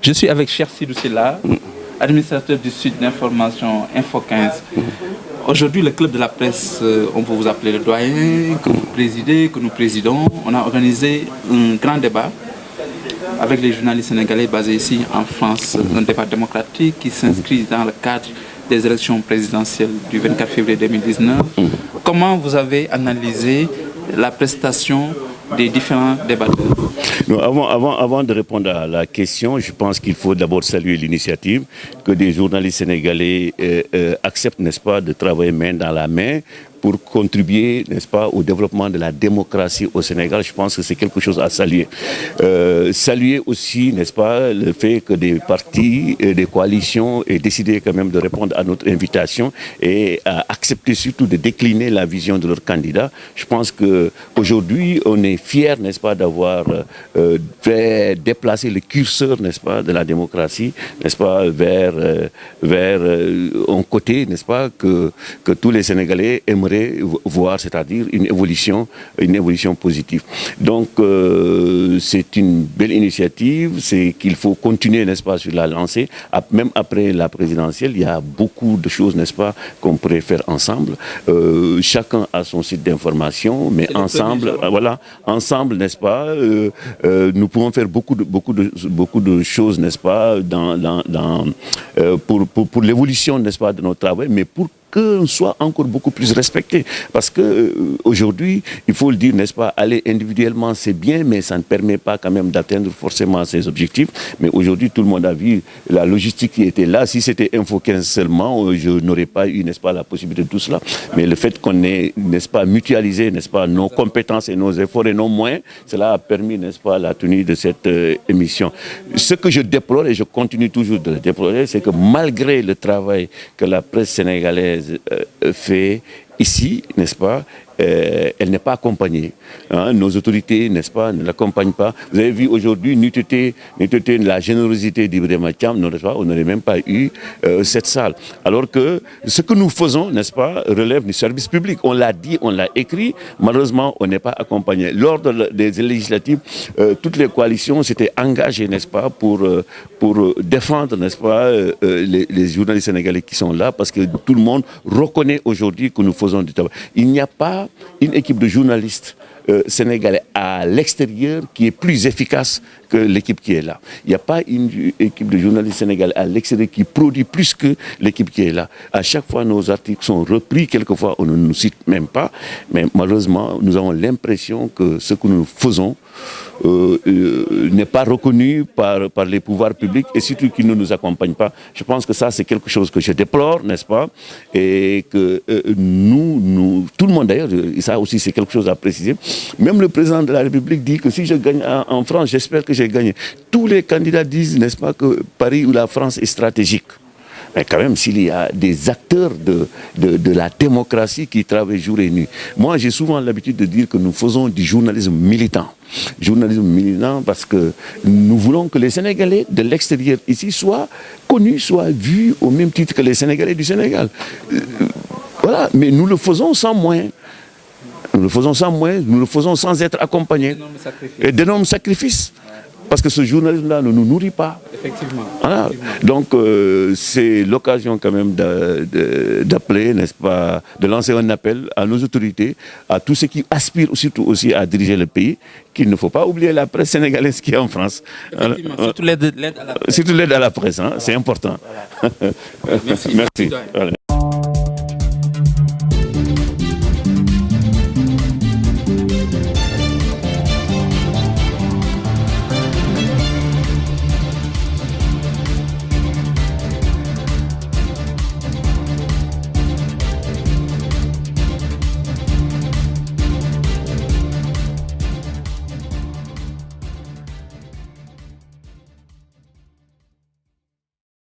Je suis avec Cheikh Sidou Sylla, administrateur du site d'information Info 15. Aujourd'hui, le club de la presse, on peut vous appeler le doyen, que vous présidez, que nous présidons. On a organisé un grand débat avec les journalistes sénégalais basés ici en France. Un débat démocratique qui s'inscrit dans le cadre des élections présidentielles du 24 février 2019. Comment vous avez analysé la prestation des différents débatteurs? Non, avant de répondre à la question, je pense qu'il faut d'abord saluer l'initiative que des journalistes sénégalais acceptent, n'est-ce pas, de travailler main dans la main pour contribuer, n'est-ce pas, au développement de la démocratie au Sénégal. Je pense que c'est quelque chose à saluer. Saluer aussi, n'est-ce pas, le fait que des partis et des coalitions aient décidé quand même de répondre à notre invitation et à accepter surtout de décliner la vision de leur candidat. Je pense qu'aujourd'hui, on est fiers, n'est-ce pas, d'avoir fait déplacer le curseur, n'est-ce pas, de la démocratie, n'est-ce pas, vers un côté, n'est-ce pas, que tous les Sénégalais aimeraient voir, c'est-à-dire une évolution positive. Donc, c'est une belle initiative, c'est qu'il faut continuer, n'est-ce pas, sur la lancée. Même après la présidentielle, il y a beaucoup de choses, n'est-ce pas, qu'on pourrait faire ensemble. Chacun a son site d'information, mais ensemble, voilà, ensemble, n'est-ce pas, nous pouvons faire beaucoup de choses, n'est-ce pas, pour l'évolution, n'est-ce pas, de notre travail, mais pour qu'on soit encore beaucoup plus respecté. Parce qu'aujourd'hui, il faut le dire, n'est-ce pas, aller individuellement, c'est bien, mais ça ne permet pas quand même d'atteindre forcément ses objectifs. Mais aujourd'hui, tout le monde a vu la logistique qui était là. Si c'était Info 15 seulement, je n'aurais pas eu, n'est-ce pas, la possibilité de tout cela. Mais le fait qu'on ait, n'est-ce pas, mutualisé, n'est-ce pas, nos compétences et nos efforts et nos moyens, cela a permis, n'est-ce pas, la tenue de cette émission. Ce que je déplore, et je continue toujours de le déplorer, c'est que malgré le travail que la presse sénégalaise fait ici, n'est-ce pas, elle n'est pas accompagnée. Hein, nos autorités, n'est-ce pas, ne l'accompagnent pas. Vous avez vu aujourd'hui, n'eût été la générosité d'Ibrahima Thiam, n'est-ce pas, on n'aurait même pas eu cette salle. Alors que ce que nous faisons, n'est-ce pas, relève du service public. On l'a dit, on l'a écrit, malheureusement, on n'est pas accompagné. Lors des législatives, toutes les coalitions s'étaient engagées, n'est-ce pas, pour défendre, n'est-ce pas, les journalistes sénégalais qui sont là, parce que tout le monde reconnaît aujourd'hui que nous faisons du travail. Il n'y a pas une équipe de journalistes sénégalais à l'extérieur qui est plus efficace que l'équipe qui est là. Il n'y a pas une équipe de journalistes sénégalais à l'extérieur qui produit plus que l'équipe qui est là. À chaque fois, nos articles sont repris, quelquefois on ne nous cite même pas, mais malheureusement, nous avons l'impression que ce que nous faisons n'est pas reconnu par les pouvoirs publics et surtout qu'ils ne nous accompagnent pas. Je pense que ça, c'est quelque chose que je déplore, n'est-ce pas? Et que tout le monde d'ailleurs, et ça aussi c'est quelque chose à préciser, même le président de la République dit que si je gagne en France, j'espère que j'ai gagné. Tous les candidats disent, n'est-ce pas, que Paris ou la France est stratégique. Mais quand même, s'il y a des acteurs de la démocratie qui travaillent jour et nuit. Moi, j'ai souvent l'habitude de dire que nous faisons du journalisme militant. Journalisme militant parce que nous voulons que les Sénégalais de l'extérieur ici soient connus, soient vus au même titre que les Sénégalais du Sénégal. Voilà, mais nous le faisons sans moyens. Nous le faisons sans moyens, nous le faisons sans être accompagnés. D'énormes sacrifices. Parce que ce journalisme-là ne nous nourrit pas. Effectivement. Voilà. Donc, c'est l'occasion quand même d'appeler, n'est-ce pas, de lancer un appel à nos autorités, à tous ceux qui aspirent surtout aussi à diriger le pays, qu'il ne faut pas oublier la presse sénégalaise qui est en France. Effectivement, surtout l'aide à la presse. Surtout l'aide à la presse, hein, c'est important. Voilà. Merci. Merci.